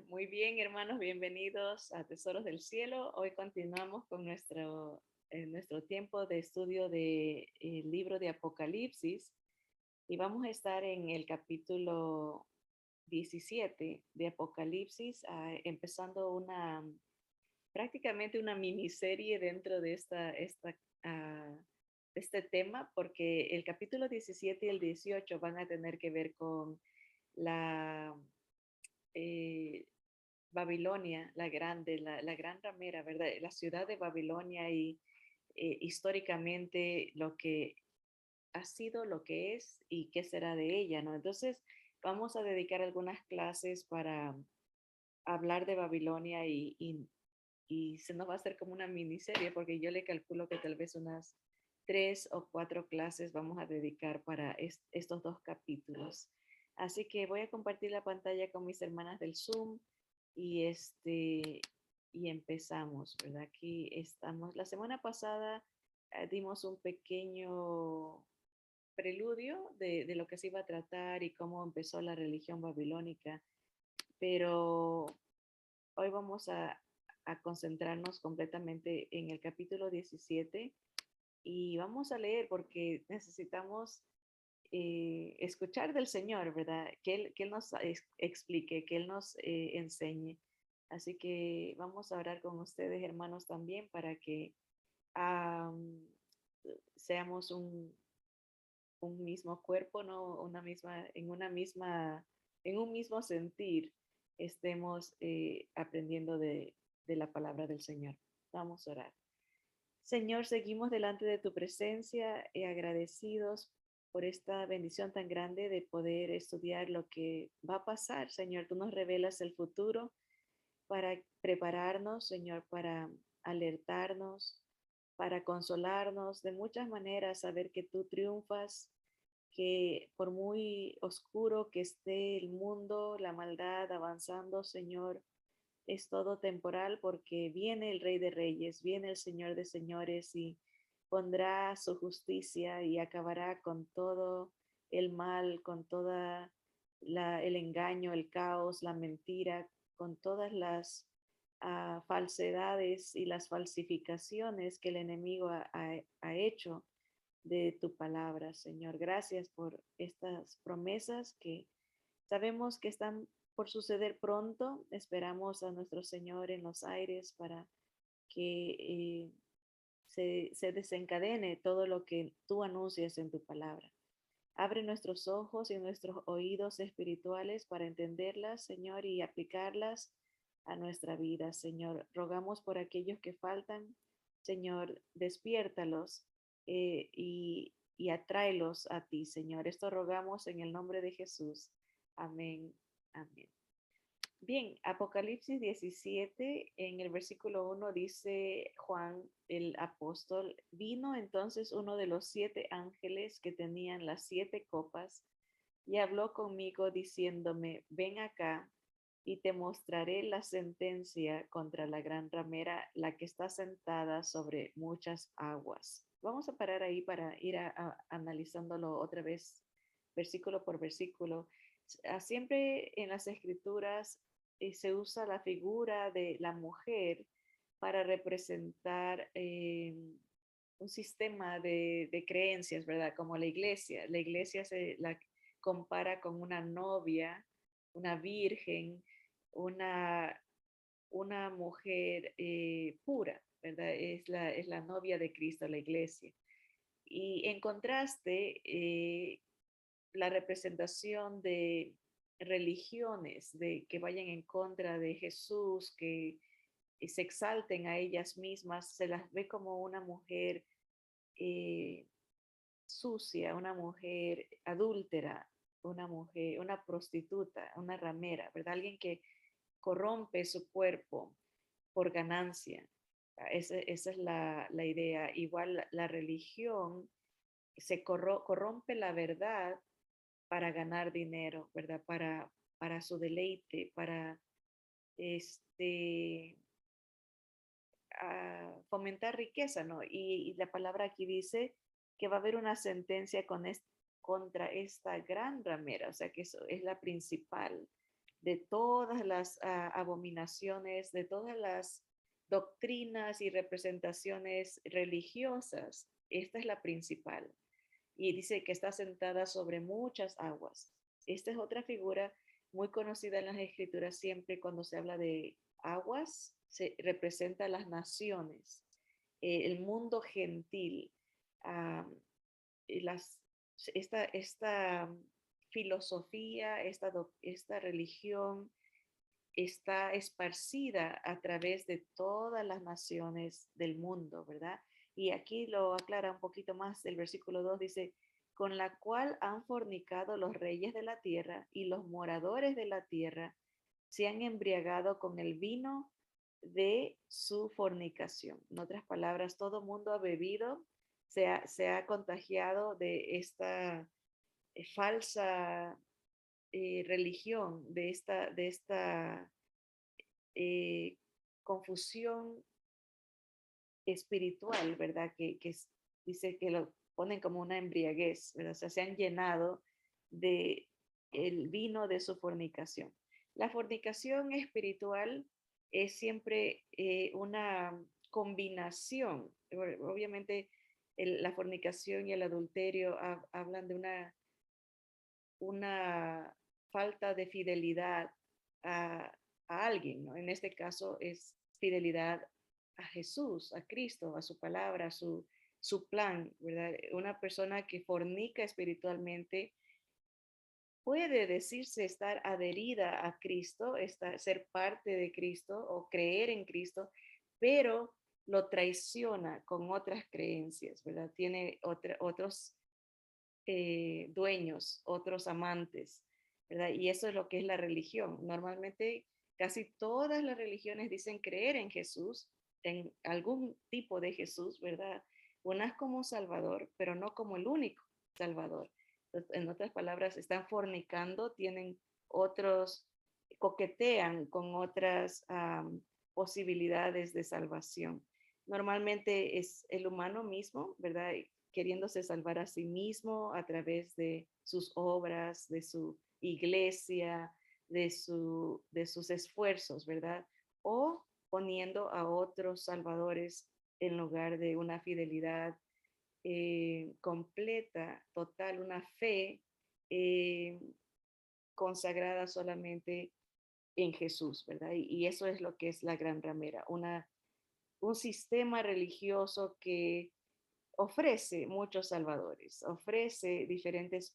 Muy bien, hermanos, bienvenidos a Tesoros del Cielo. Hoy continuamos con nuestro tiempo de estudio del libro de Apocalipsis y vamos a estar en el capítulo 17 de Apocalipsis, empezando prácticamente una miniserie dentro de este tema, porque el capítulo 17 y el 18 van a tener que ver con la eh, Babilonia, la grande, la gran ramera, ¿verdad? La ciudad de Babilonia y históricamente lo que ha sido, lo que es y qué será de ella, ¿no? Entonces, vamos a dedicar algunas clases para hablar de Babilonia y se nos va a hacer como una miniserie, porque yo le calculo que tal vez unas 3 o 4 clases vamos a dedicar para estos dos capítulos. Así que voy a compartir la pantalla con mis hermanas del Zoom y y empezamos, ¿verdad? Aquí estamos. La semana pasada dimos un pequeño preludio de lo que se iba a tratar y cómo empezó la religión babilónica, pero hoy vamos a concentrarnos completamente en el capítulo 17 y vamos a leer porque necesitamos escuchar del Señor, ¿verdad? Que él nos explique, que Él nos enseñe. Así que vamos a orar con ustedes, hermanos, también para que um, seamos un mismo cuerpo, ¿no? En un mismo sentir, estemos aprendiendo de la palabra del Señor. Vamos a orar. Señor, seguimos delante de tu presencia y agradecidos por esta bendición tan grande de poder estudiar lo que va a pasar. Señor, tú nos revelas el futuro para prepararnos, Señor, para alertarnos, para consolarnos de muchas maneras, saber que tú triunfas, que por muy oscuro que esté el mundo, la maldad avanzando, Señor, es todo temporal porque viene el Rey de Reyes, viene el Señor de Señores y pondrá su justicia y acabará con todo el mal, con toda el engaño, el caos, la mentira, con todas las falsedades y las falsificaciones que el enemigo ha hecho de tu palabra, Señor. Gracias por estas promesas que sabemos que están por suceder pronto. Esperamos a nuestro Señor en los aires para que se desencadene todo lo que tú anuncias en tu palabra. Abre nuestros ojos y nuestros oídos espirituales para entenderlas, Señor, y aplicarlas a nuestra vida, Señor. Rogamos por aquellos que faltan, Señor, despiértalos y atráelos a ti, Señor. Esto rogamos en el nombre de Jesús. Amén. Amén. Bien, Apocalipsis 17, en el versículo 1 dice Juan el apóstol, vino entonces uno de los 7 ángeles que tenían las 7 copas y habló conmigo diciéndome, ven acá y te mostraré la sentencia contra la gran ramera, la que está sentada sobre muchas aguas. Vamos a parar ahí para ir analizándolo otra vez, versículo por versículo. Siempre en las escrituras se usa la figura de la mujer para representar un sistema de creencias, ¿verdad? Como la iglesia. La iglesia se la compara con una novia, una virgen, una, una mujer pura, ¿verdad? Es la novia de Cristo, la iglesia. Y en contraste, la representación de religiones de que vayan en contra de Jesús, que se exalten a ellas mismas, se las ve como una mujer eh, sucia, una mujer adúltera, una prostituta, una ramera, ¿verdad? Alguien que corrompe su cuerpo por ganancia. Esa es la idea. Igual la religión corrompe la verdad para ganar dinero, ¿verdad? Para su deleite, para este, fomentar riqueza, ¿no? Y la palabra aquí dice que va a haber una sentencia contra esta gran ramera, o sea que eso es la principal, de todas las abominaciones, de todas las doctrinas y representaciones religiosas. Esta es la principal. Y dice que está sentada sobre muchas aguas. Esta es otra figura muy conocida en las escrituras. Siempre cuando se habla de aguas, se representa las naciones, el mundo gentil, uh, las, esta filosofía, esta religión está esparcida a través de todas las naciones del mundo, ¿verdad? Y aquí lo aclara un poquito más. El versículo 2 dice, con la cual han fornicado los reyes de la tierra y los moradores de la tierra se han embriagado con el vino de su fornicación. En otras palabras, todo mundo ha bebido, se ha contagiado de esta falsa religión, de esta eh, confusión espiritual, ¿verdad? Dice que lo ponen como una embriaguez, ¿verdad? O sea, se han llenado de el vino de su fornicación. La fornicación espiritual es siempre una combinación. Obviamente, la fornicación y el adulterio hablan de una falta de fidelidad a, a alguien, ¿no? En este caso es fidelidad a Jesús, a Cristo, a su palabra, a su plan, ¿verdad? Una persona que fornica espiritualmente puede decirse estar adherida a Cristo, ser parte de Cristo o creer en Cristo, pero lo traiciona con otras creencias, ¿verdad? Tiene otros dueños, otros amantes, ¿verdad? Y eso es lo que es la religión. Normalmente casi todas las religiones dicen creer en Jesús, en algún tipo de Jesús, ¿verdad? Unas como Salvador, pero no como el único Salvador. Entonces, en otras palabras, están fornicando, tienen otros, coquetean con otras posibilidades de salvación. Normalmente es el humano mismo, ¿verdad? Queriéndose salvar a sí mismo a través de sus obras, de su iglesia, de sus esfuerzos, ¿verdad? O poniendo a otros salvadores en lugar de una fidelidad completa, total, una fe eh, consagrada solamente en Jesús, ¿verdad? Y eso es lo que es la gran ramera, un sistema religioso que ofrece muchos salvadores, ofrece diferentes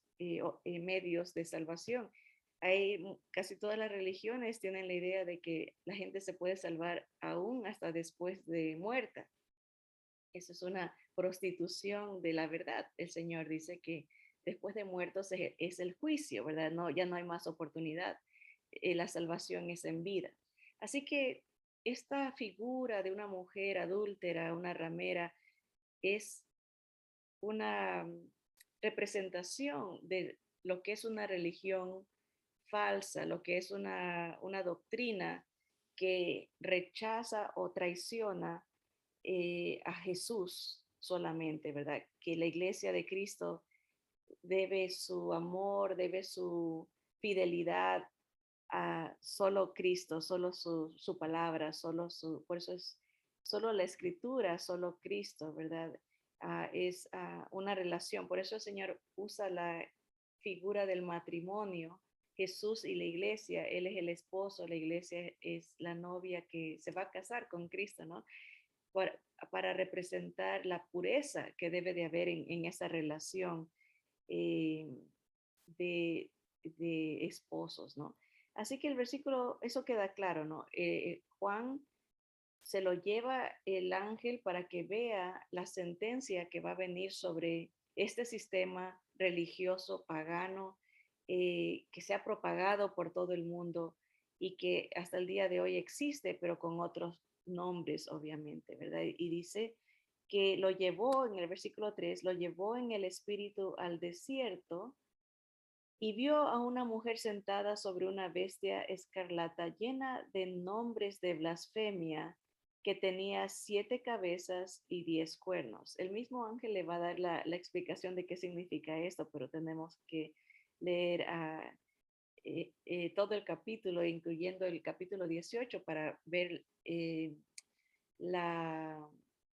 medios de salvación. Casi todas las religiones tienen la idea de que la gente se puede salvar aún hasta después de muerta. Eso es una prostitución de la verdad. El Señor dice que después de muertos es el juicio, ¿verdad? No, ya no hay más oportunidad. La salvación es en vida. Así que esta figura de una mujer adúltera, una ramera, es una representación de lo que es una religión falsa, lo que es una doctrina que rechaza o traiciona a Jesús solamente, ¿verdad? Que la iglesia de Cristo debe su amor, debe su fidelidad a solo Cristo, solo su palabra, por eso es solo la escritura, solo Cristo, ¿verdad? Es una relación. Por eso el Señor usa la figura del matrimonio, Jesús y la iglesia. Él es el esposo, la iglesia es la novia que se va a casar con Cristo, ¿no? Para, para representar la pureza que debe de haber en esa relación eh, de, de esposos, ¿no? Así que el versículo, eso queda claro, ¿no? Juan se lo lleva el ángel para que vea la sentencia que va a venir sobre este sistema religioso pagano que se ha propagado por todo el mundo y que hasta el día de hoy existe, pero con otros nombres, obviamente, ¿verdad? Y dice que lo llevó, en el versículo 3 lo llevó en el espíritu al desierto y vio a una mujer sentada sobre una bestia escarlata llena de nombres de blasfemia que tenía 7 cabezas y 10 cuernos. El mismo ángel le va a dar la explicación de qué significa esto, pero tenemos que leer todo el capítulo, incluyendo el capítulo 18, para ver la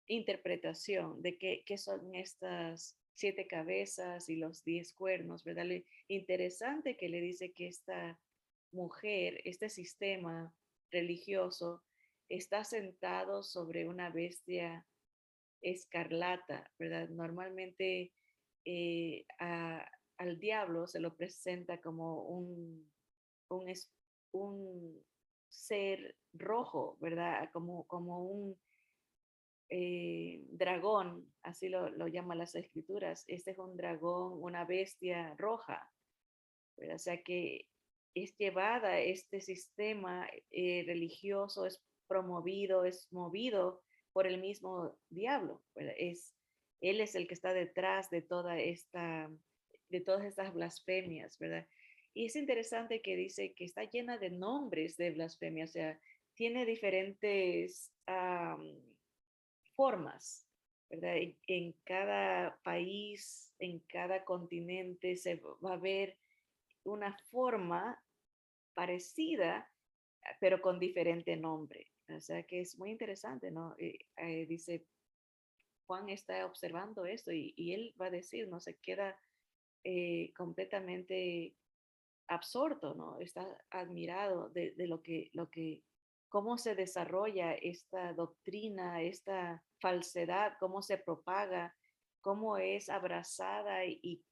interpretación de qué son estas 7 cabezas y los 10 cuernos, ¿verdad? Interesante que le dice que esta mujer, este sistema religioso, está sentado sobre una bestia escarlata, ¿verdad? Normalmente al diablo se lo presenta como un, un ser rojo, ¿verdad? Como un dragón, así lo llaman las escrituras. Este es un dragón, una bestia roja, ¿verdad? O sea que es llevada este sistema religioso, es promovido, es movido por el mismo diablo, ¿verdad? Él es el que está detrás de todas estas blasfemias, ¿verdad? Y es interesante que dice que está llena de nombres de blasfemia, o sea, tiene diferentes formas, ¿verdad? En cada país, en cada continente se va a ver una forma parecida, pero con diferente nombre. O sea que es muy interesante, ¿no? Dice, Juan está observando esto y él va a decir, ¿no? Se queda completamente absorto, ¿no? Está admirado de cómo se desarrolla esta doctrina, esta falsedad, cómo se propaga, cómo es abrazada y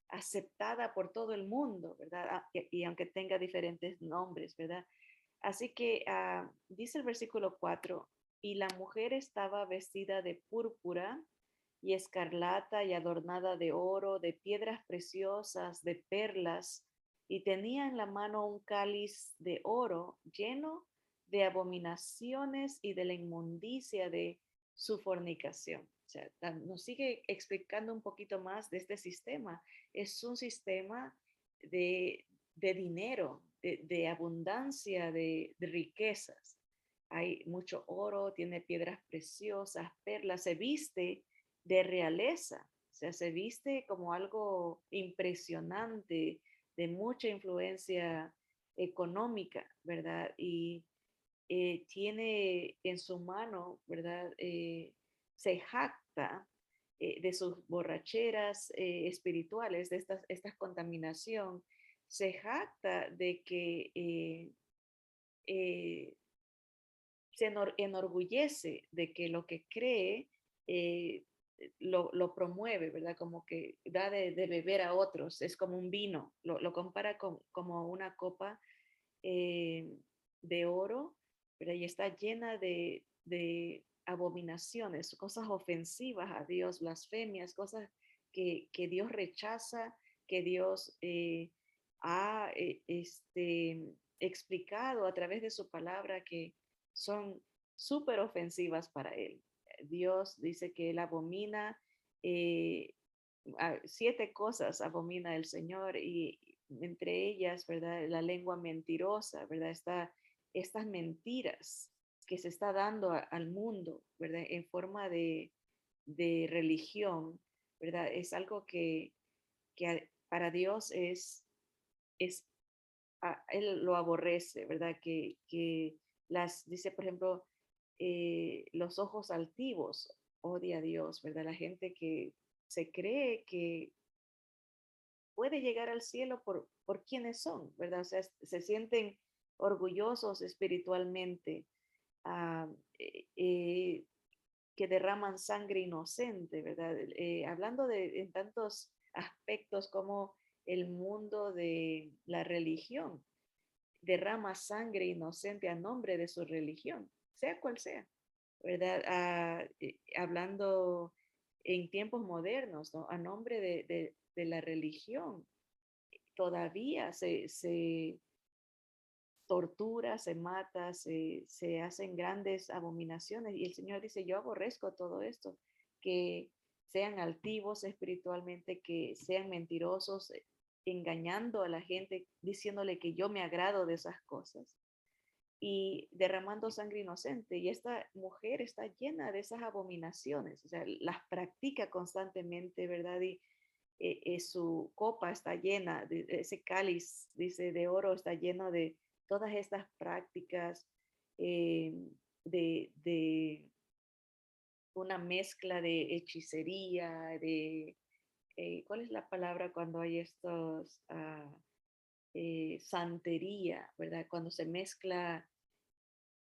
aceptada por todo el mundo, ¿verdad? Y aunque tenga diferentes nombres, ¿verdad? Así que dice el versículo 4, y la mujer estaba vestida de púrpura y escarlata y adornada de oro, de piedras preciosas, de perlas, y tenía en la mano un cáliz de oro lleno de abominaciones y de la inmundicia de su fornicación. O sea, nos sigue explicando un poquito más de este sistema. Es un sistema de, de dinero, de abundancia, de riquezas. Hay mucho oro, tiene piedras preciosas, perlas, se viste de realeza, o sea, se viste como algo impresionante, de mucha influencia económica, ¿verdad? Y tiene en su mano, ¿verdad? Se jacta de sus borracheras espirituales, de esta contaminación, se jacta de que eh, se enorgullece de que lo que cree eh, lo promueve, ¿verdad? Como que da de beber a otros, es como un vino, lo compara como una copa eh, de oro, ¿verdad? Y está llena de abominaciones, cosas ofensivas a Dios, blasfemias, cosas que Dios rechaza, que Dios ha explicado a través de su palabra que son súper ofensivas para Él. Dios dice que Él abomina 7 cosas abomina el Señor y entre ellas, ¿verdad? La lengua mentirosa, ¿verdad? Estas mentiras que se está dando al mundo, ¿verdad? En forma de religión, ¿verdad? Es algo que para Dios es Él lo aborrece, ¿verdad? Dice, por ejemplo, los ojos altivos odia a Dios, ¿verdad? La gente que se cree que puede llegar al cielo por quienes son, ¿verdad? O sea, se sienten orgullosos espiritualmente, ah, eh, eh, que derraman sangre inocente, ¿verdad? Hablando en tantos aspectos como el mundo de la religión, derrama sangre inocente a nombre de su religión, sea cual sea, ¿verdad? Hablando en tiempos modernos, ¿no? A nombre de la religión, todavía se tortura, se mata, se hacen grandes abominaciones. Y el Señor dice, yo aborrezco todo esto, que sean altivos espiritualmente, que sean mentirosos, engañando a la gente, diciéndole que yo me agrado de esas cosas y derramando sangre inocente. Y esta mujer está llena de esas abominaciones, o sea, las practica constantemente, ¿verdad? su copa está llena, ese cáliz, dice, de oro está lleno de todas estas prácticas eh, de una mezcla de hechicería, ¿cuál es la palabra cuando hay estos, santería, ¿verdad? Cuando se mezcla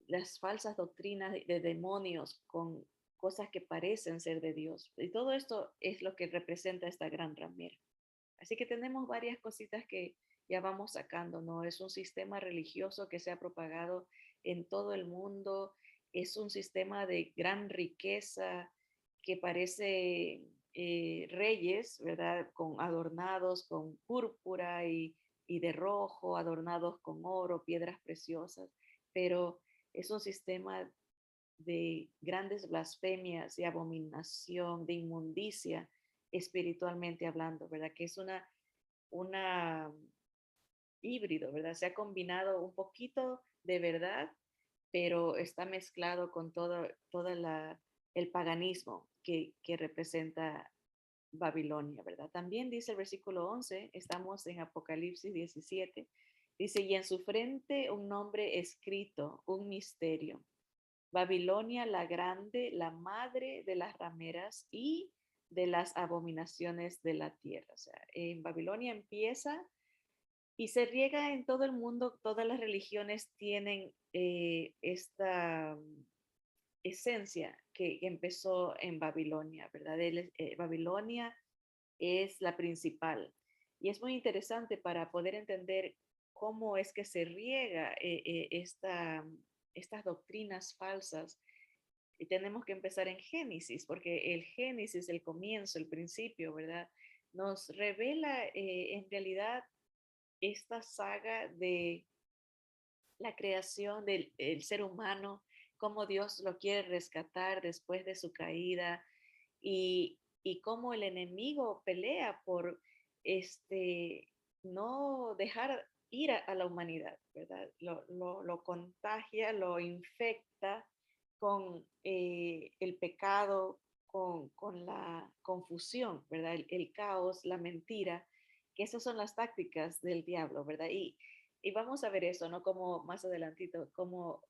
las falsas doctrinas de demonios con cosas que parecen ser de Dios. Y todo esto es lo que representa esta gran ramera. Así que tenemos varias cositas que ya vamos sacando, ¿no? Es un sistema religioso que se ha propagado en todo el mundo, es un sistema de gran riqueza que parece reyes, ¿verdad? Con adornados con púrpura y de rojo, adornados con oro, piedras preciosas, pero es un sistema de grandes blasfemias y abominación, de inmundicia espiritualmente hablando, ¿verdad? Que es una híbrido, ¿verdad? Se ha combinado un poquito de verdad, pero está mezclado con todo el paganismo que representa Babilonia, ¿verdad? También dice el versículo 11, estamos en Apocalipsis 17, dice, y en su frente un nombre escrito, un misterio. Babilonia la grande, la madre de las rameras y de las abominaciones de la tierra. O sea, en Babilonia empieza y se riega en todo el mundo, todas las religiones tienen esta esencia que empezó en Babilonia, ¿verdad? Babilonia es la principal. Y es muy interesante para poder entender cómo es que se riega estas doctrinas falsas. Y tenemos que empezar en Génesis, porque el Génesis, el comienzo, el principio, ¿verdad? Nos revela en realidad esta saga de la creación del el ser humano, cómo Dios lo quiere rescatar después de su caída y cómo el enemigo pelea por no dejar ir a la humanidad, ¿verdad? Lo contagia, lo infecta con el pecado, con la confusión, ¿verdad? El caos, la mentira, que esas son las tácticas del diablo, ¿verdad? Y vamos a ver eso, ¿no? Como más adelantito, cómo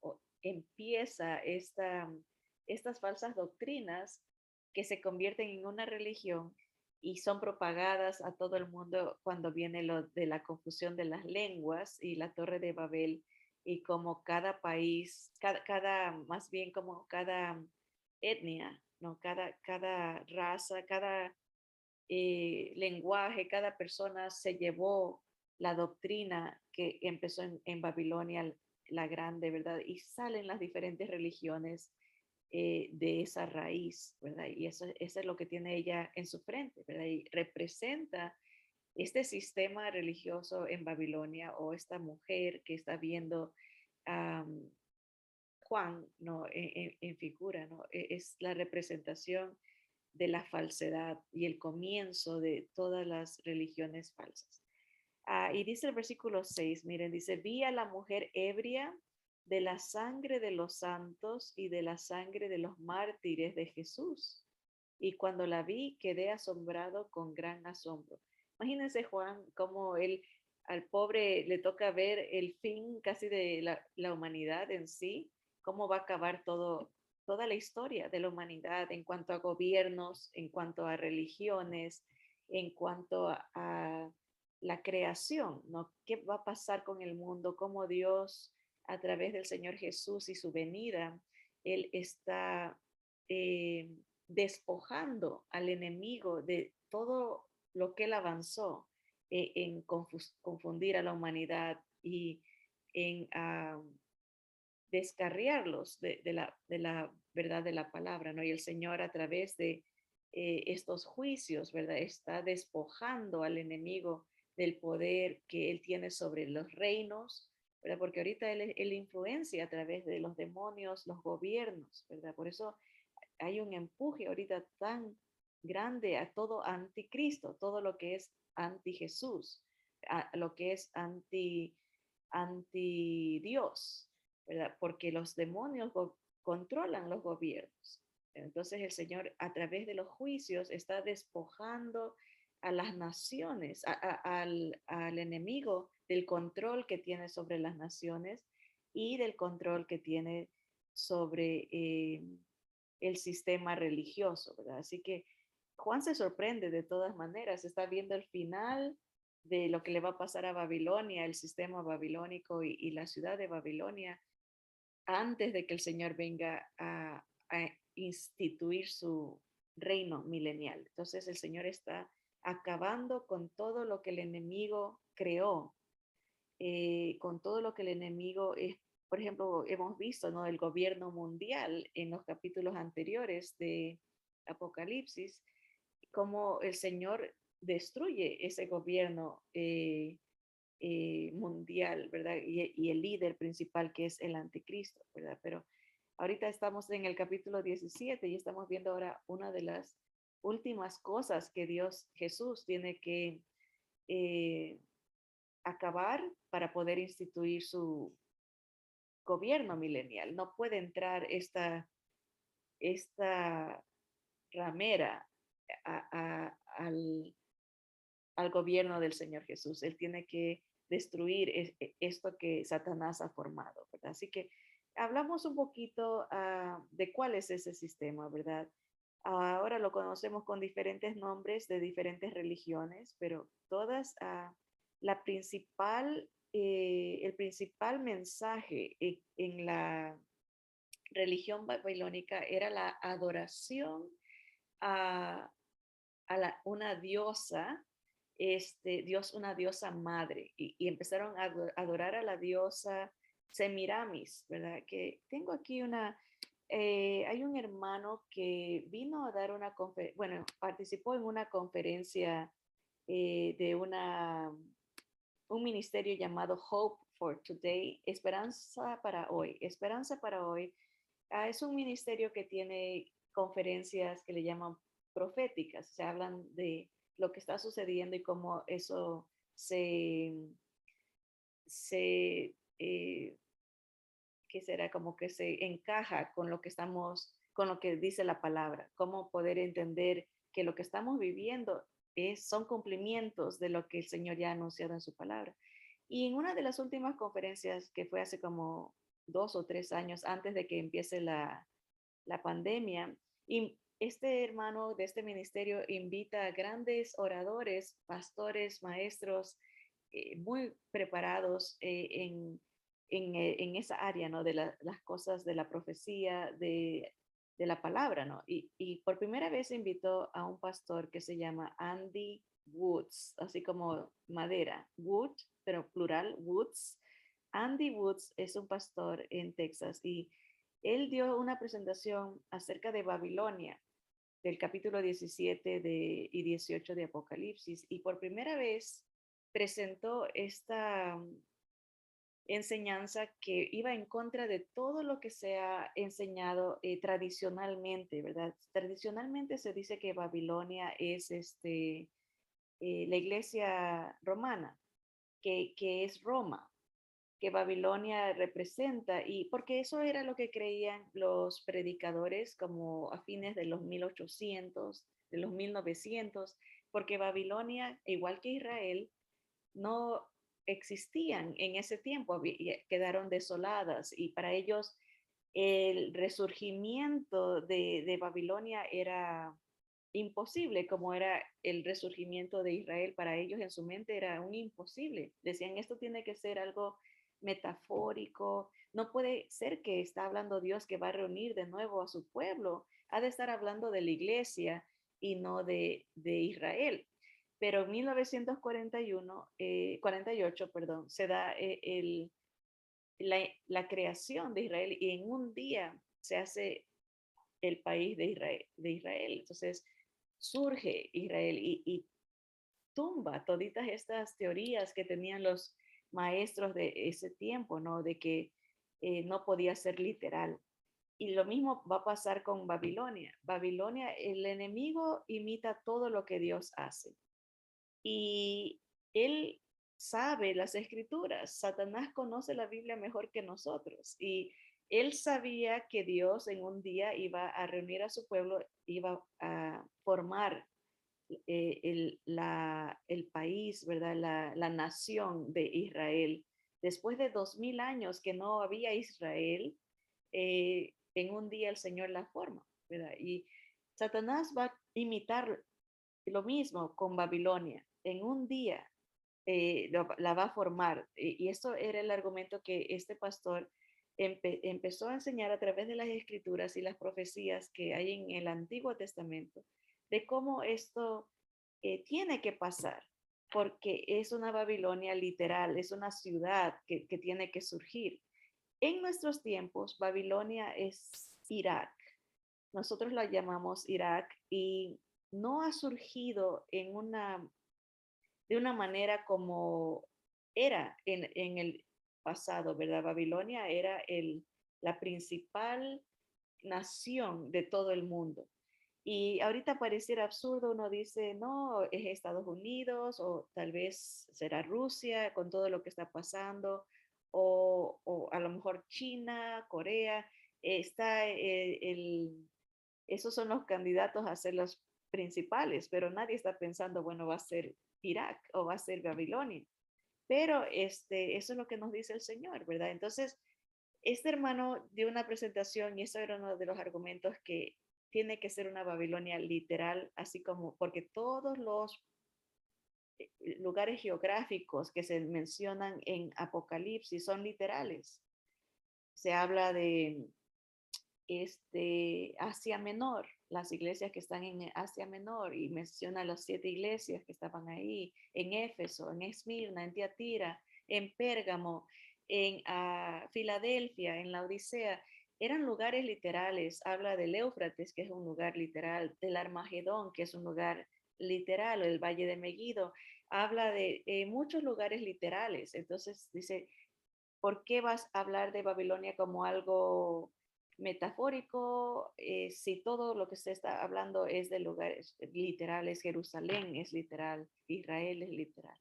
empieza estas falsas doctrinas que se convierten en una religión y son propagadas a todo el mundo cuando viene lo de la confusión de las lenguas y la Torre de Babel y como cada país, más bien como cada etnia, ¿no? Cada raza, cada lenguaje, cada persona se llevó la doctrina que empezó en Babilonia la grande, ¿verdad? Y salen las diferentes religiones de esa raíz, ¿verdad? Y eso es lo que tiene ella en su frente, ¿verdad? Y representa este sistema religioso en Babilonia o esta mujer que está viendo um, Juan, ¿no? En figura, ¿no? Es la representación de la falsedad y el comienzo de todas las religiones falsas. Y dice el versículo 6, miren, dice, vi a la mujer ebria de la sangre de los santos y de la sangre de los mártires de Jesús. Y cuando la vi, quedé asombrado con gran asombro. Imagínense, Juan, cómo él, al pobre le toca ver el fin casi de la humanidad en sí, cómo va a acabar toda la historia de la humanidad en cuanto a gobiernos, en cuanto a religiones, en cuanto a la creación, ¿no? ¿Qué va a pasar con el mundo? Cómo Dios, a través del Señor Jesús y su venida, Él está eh, despojando al enemigo de todo lo que Él avanzó en confundir a la humanidad y en descarriarlos de la verdad de la palabra, ¿no? Y el Señor a través de estos juicios, ¿verdad? Está despojando al enemigo del poder que él tiene sobre los reinos, ¿verdad? Porque ahorita él influencia a través de los demonios, los gobiernos, ¿verdad? Por eso hay un empuje ahorita tan grande a todo anticristo, todo lo que es anti Jesús, a lo que es anti Dios, ¿verdad? Porque los demonios controlan los gobiernos. Entonces el Señor a través de los juicios está despojando a las naciones, al enemigo del control que tiene sobre las naciones y del control que tiene sobre el sistema religioso, ¿verdad? Así que Juan se sorprende de todas maneras, está viendo el final de lo que le va a pasar a Babilonia, el sistema babilónico y la ciudad de Babilonia, antes de que el Señor venga a instituir su reino milenial. Entonces el Señor está acabando con todo lo que el enemigo creó, con todo lo que el enemigo es. Por ejemplo, hemos visto, ¿no?, el gobierno mundial en los capítulos anteriores de Apocalipsis, cómo el Señor destruye ese gobierno mundial, ¿verdad? Y el líder principal que es el anticristo, ¿verdad? Pero ahorita estamos en el capítulo 17 y estamos viendo ahora una de las últimas cosas que Dios Jesús tiene que eh, acabar para poder instituir su gobierno milenial. No puede entrar esta ramera al gobierno del Señor Jesús. Él tiene que destruir esto que Satanás ha formado, ¿verdad? Así que hablamos un poquito de cuál es ese sistema, ¿verdad? Ahora lo conocemos con diferentes nombres de diferentes religiones, pero todas, el principal mensaje en la religión babilónica era la adoración a, una diosa, una diosa madre, y empezaron a adorar a la diosa Semiramis, ¿verdad? Que tengo aquí hay un hermano que vino a dar una conferencia, bueno, participó en una conferencia de un ministerio llamado Hope for Today, Esperanza para hoy. Es un ministerio que tiene conferencias que le llaman proféticas, se hablan de lo que está sucediendo y cómo eso se que será como que se encaja con lo que con lo que dice la palabra, cómo poder entender que lo que estamos viviendo son cumplimientos de lo que el Señor ya ha anunciado en su palabra. Y en una de las últimas conferencias, que fue hace como 2 o 3 años antes de que empiece la pandemia, y este hermano de este ministerio invita a grandes oradores, pastores, maestros, muy preparados en esa área, ¿no? De las cosas de la profecía, de la palabra, ¿no? Y por primera vez invitó a un pastor que se llama Andy Woods, así como madera, wood, pero plural, Woods. Andy Woods es un pastor en Texas y él dio una presentación acerca de Babilonia, del capítulo 17 y 18 de Apocalipsis, y por primera vez presentó esta enseñanza que iba en contra de todo lo que se ha enseñado tradicionalmente, ¿verdad? Tradicionalmente se dice que Babilonia es la iglesia romana, que es Roma, que Babilonia representa, y porque eso era lo que creían los predicadores como a fines de los 1800, de los 1900, porque Babilonia, igual que Israel, no existían en ese tiempo, quedaron desoladas, y para ellos el resurgimiento de Babilonia era imposible, como era el resurgimiento de Israel. Para ellos en su mente era un imposible. Decían, esto tiene que ser algo metafórico, no puede ser que está hablando Dios que va a reunir de nuevo a su pueblo, ha de estar hablando de la iglesia y no de Israel. Pero en 1948, perdón, se da la creación de Israel, y en un día se hace el país de Israel. Entonces surge Israel y tumba toditas estas teorías que tenían los maestros de ese tiempo, ¿no? De que no podía ser literal. Y lo mismo va a pasar con Babilonia. Babilonia, el enemigo imita todo lo que Dios hace. Y él sabe las escrituras. Satanás conoce la Biblia mejor que nosotros. Y él sabía que Dios en un día iba a reunir a su pueblo, iba a formar el país, ¿verdad? La nación de Israel. Después de 2000 años que no había Israel, en un día el Señor la forma, ¿verdad? Y Satanás va a imitar lo mismo con Babilonia. En un día la va a formar. Y esto era el argumento que este pastor empezó a enseñar a través de las escrituras y las profecías que hay en el Antiguo Testamento, de cómo esto tiene que pasar, porque es una Babilonia literal, es una ciudad que tiene que surgir. En nuestros tiempos, Babilonia es Irak. Nosotros la llamamos Irak y no ha surgido de una manera como era en el pasado, ¿verdad? Babilonia era la principal nación de todo el mundo. Y ahorita pareciera absurdo, uno dice, no, es Estados Unidos o tal vez será Rusia con todo lo que está pasando, o a lo mejor China, Corea, está esos son los candidatos a ser los principales, pero nadie está pensando, bueno, va a ser Irak o va a ser Babilonia. Pero eso es lo que nos dice el Señor, ¿verdad? Entonces, este hermano dio una presentación y eso era uno de los argumentos que tiene que ser una Babilonia literal, así como porque todos los lugares geográficos que se mencionan en Apocalipsis son literales. Se habla de Asia Menor, las iglesias que están en Asia Menor, y menciona las 7 iglesias que estaban ahí, en Éfeso, en Esmirna, en Tiatira, en Pérgamo, en Filadelfia, en la Odisea, eran lugares literales. Habla del Éufrates, que es un lugar literal, del Armagedón, que es un lugar literal, el Valle de Megiddo, habla de muchos lugares literales. Entonces dice, ¿por qué vas a hablar de Babilonia como algo metafórico si todo lo que se está hablando es de lugares literales? Jerusalén es literal, Israel es literal.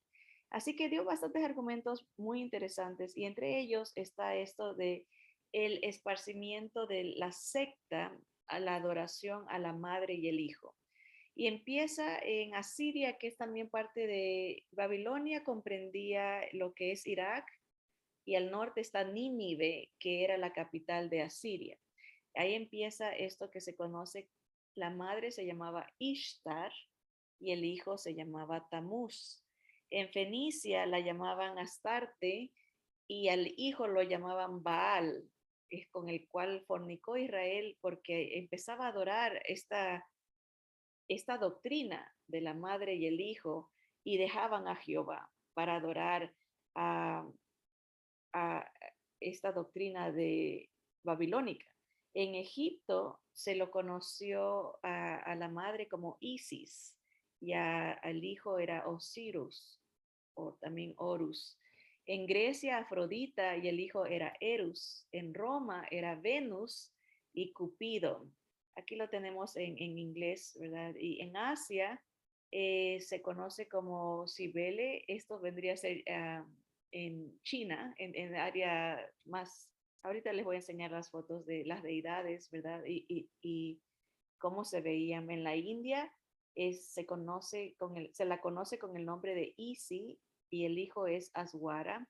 Así que dio bastantes argumentos muy interesantes y entre ellos está esto de el esparcimiento de la secta a la adoración a la madre y el hijo. Y empieza en Asiria, que es también parte de Babilonia, comprendía lo que es Irak, y al norte está Nínive, que era la capital de Asiria. Ahí empieza esto que se conoce, la madre se llamaba Ishtar y el hijo se llamaba Tamuz. En Fenicia la llamaban Astarte y al hijo lo llamaban Baal, es con el cual fornicó Israel porque empezaba a adorar esta doctrina de la madre y el hijo y dejaban a Jehová para adorar a, a esta doctrina de babilónica. En Egipto se lo conoció a la madre como Isis y al hijo era Osiris o también Horus. En Grecia, Afrodita y el hijo era Eros. En Roma era Venus y Cupido. Aquí lo tenemos en inglés, ¿verdad? Y en Asia se conoce como Cibele. Esto vendría a ser en China, en área más, ahorita les voy a enseñar las fotos de las deidades, ¿verdad? Y cómo se veían. En la India se la conoce con el nombre de Isi y el hijo es Aswara.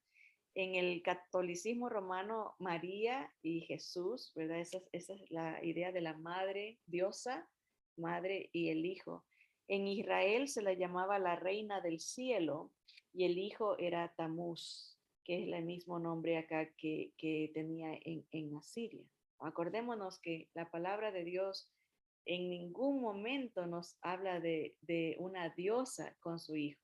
En el catolicismo romano, María y Jesús, ¿verdad? Esa es la idea de la madre diosa, madre y el hijo. En Israel se la llamaba la reina del cielo y el hijo era Tamuz, que es el mismo nombre acá que tenía en Asiria. Acordémonos que la palabra de Dios en ningún momento nos habla de una diosa con su hijo.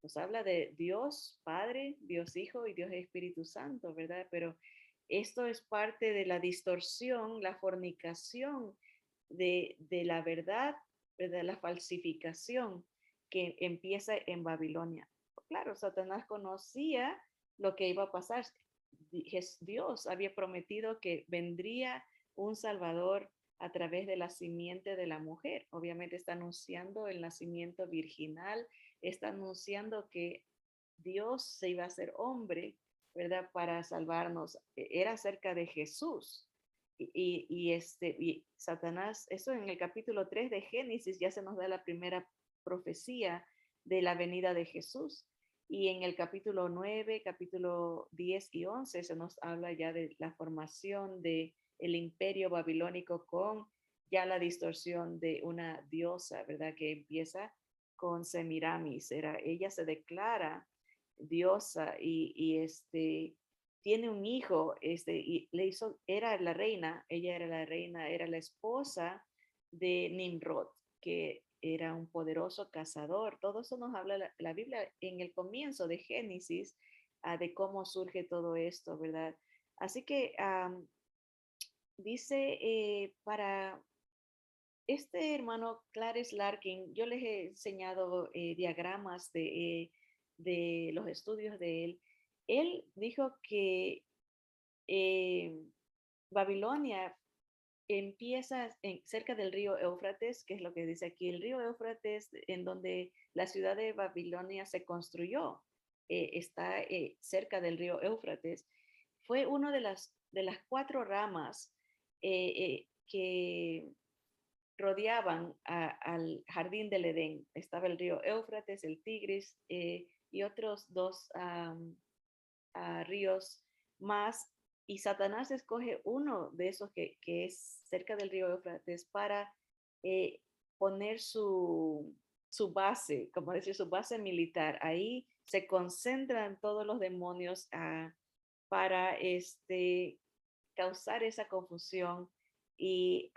Nos habla de Dios Padre, Dios Hijo y Dios Espíritu Santo, ¿verdad? Pero esto es parte de la distorsión, la fornicación de la verdad, de la falsificación que empieza en Babilonia. Claro, Satanás conocía lo que iba a pasar. Dios había prometido que vendría un Salvador a través de la simiente de la mujer. Obviamente está anunciando el nacimiento virginal, está anunciando que Dios se iba a hacer hombre, ¿verdad? Para salvarnos. Era acerca de Jesús. Y Satanás, eso en el capítulo 3 de Génesis ya se nos da la primera profecía de la venida de Jesús. Y en el capítulo 9, capítulo 10 y 11 se nos habla ya de la formación de el imperio babilónico con ya la distorsión de una diosa, ¿verdad? Que empieza con Semiramis. Ella se declara diosa y tiene un hijo, y le hizo, era la reina, ella era la reina, era la esposa de Nimrod, que era un poderoso cazador. Todo eso nos habla la Biblia en el comienzo de Génesis, de cómo surge todo esto, ¿verdad? Así que dice, para este hermano Clares Larkin, yo les he enseñado diagramas de los estudios de él. Él dijo que eh, Babilonia empieza cerca del río Éufrates, que es lo que dice aquí, el río Éufrates, en donde la ciudad de Babilonia se construyó, está cerca del río Éufrates. Fue una de las cuatro ramas que rodeaban al jardín del Edén. Estaba el río Éufrates, el Tigris y otros dos ríos más. Y Satanás escoge uno de esos que es cerca del río Éufrates para eh, poner su base, como decir, su base militar. Ahí se concentran todos los demonios para causar esa confusión y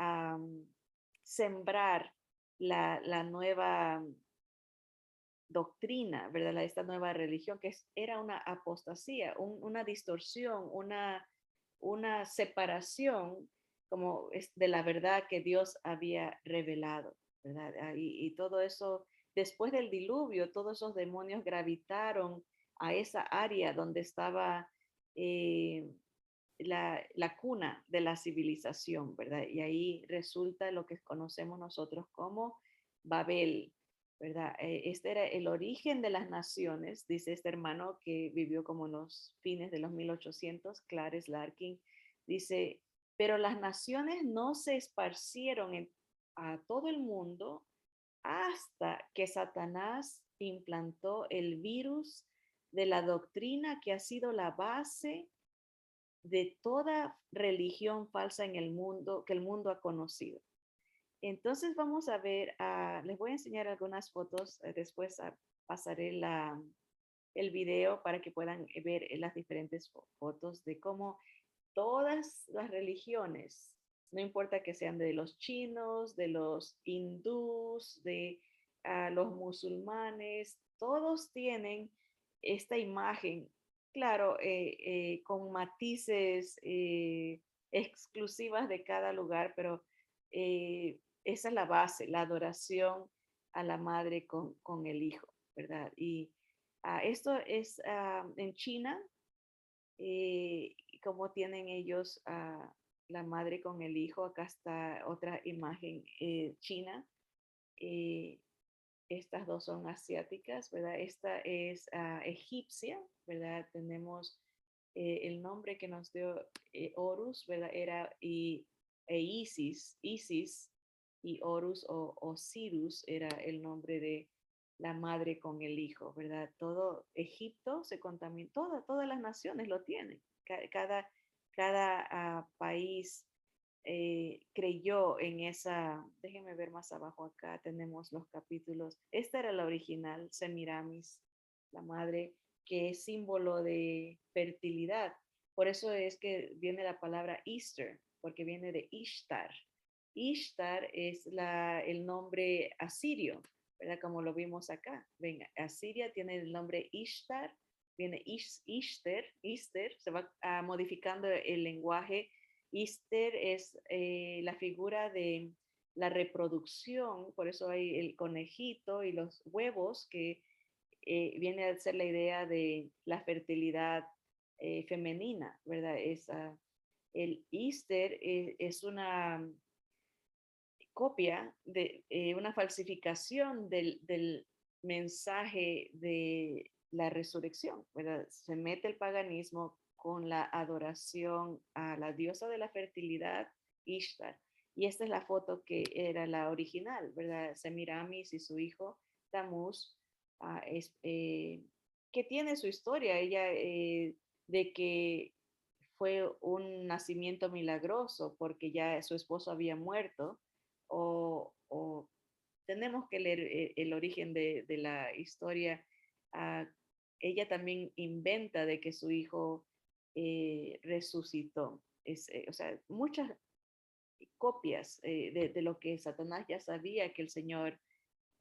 sembrar la nueva doctrina, ¿verdad? Esta nueva religión que era una apostasía, una distorsión, una separación como de la verdad que Dios había revelado, ¿verdad? Y todo eso, después del diluvio, todos esos demonios gravitaron a esa área donde estaba eh, la cuna de la civilización, ¿verdad? Y ahí resulta lo que conocemos nosotros como Babel, ¿verdad? Este era el origen de las naciones, dice este hermano que vivió como en los fines de los 1800, Clares Larkin, dice, pero las naciones no se esparcieron a todo el mundo hasta que Satanás implantó el virus de la doctrina que ha sido la base de toda religión falsa en el mundo que el mundo ha conocido. Entonces vamos a ver, les voy a enseñar algunas fotos, después pasaré el video para que puedan ver las diferentes fotos de cómo todas las religiones, no importa que sean de los chinos, de los hindús, de los musulmanes, todos tienen esta imagen, claro, con matices exclusivas de cada lugar, pero esa es la base, la adoración a la madre con el hijo, ¿verdad? Y esto es en China, cómo tienen ellos a la madre con el hijo. Acá está otra imagen china. Eh, estas dos son asiáticas, ¿verdad? Esta es egipcia, ¿verdad? Tenemos el nombre que nos dio Horus, ¿verdad? Isis, y Horus o Osiris era el nombre de la madre con el hijo, ¿verdad? Todo Egipto se contaminó, todas las naciones lo tienen. Cada país creyó en esa, déjenme ver más abajo acá, tenemos los capítulos. Esta era la original, Semiramis, la madre, que es símbolo de fertilidad. Por eso es que viene la palabra Easter, porque viene de Ishtar. Ishtar es el nombre asirio, ¿verdad? Como lo vimos acá. Venga, Asiria tiene el nombre Ishtar, viene Easter, se va modificando el lenguaje. Easter es la figura de la reproducción, por eso hay el conejito y los huevos, que viene a ser la idea de la fertilidad femenina, ¿verdad? El Easter es una copia de una falsificación del mensaje de la resurrección, ¿verdad? Se mete el paganismo con la adoración a la diosa de la fertilidad, Ishtar. Y esta es la foto que era la original, ¿verdad? Semiramis y su hijo Tamuz, que tiene su historia, ella de que fue un nacimiento milagroso porque ya su esposo había muerto, o tenemos que leer el origen de la historia. Ah, ella también inventa de que su hijo resucitó. O sea, muchas copias de lo que Satanás ya sabía que el Señor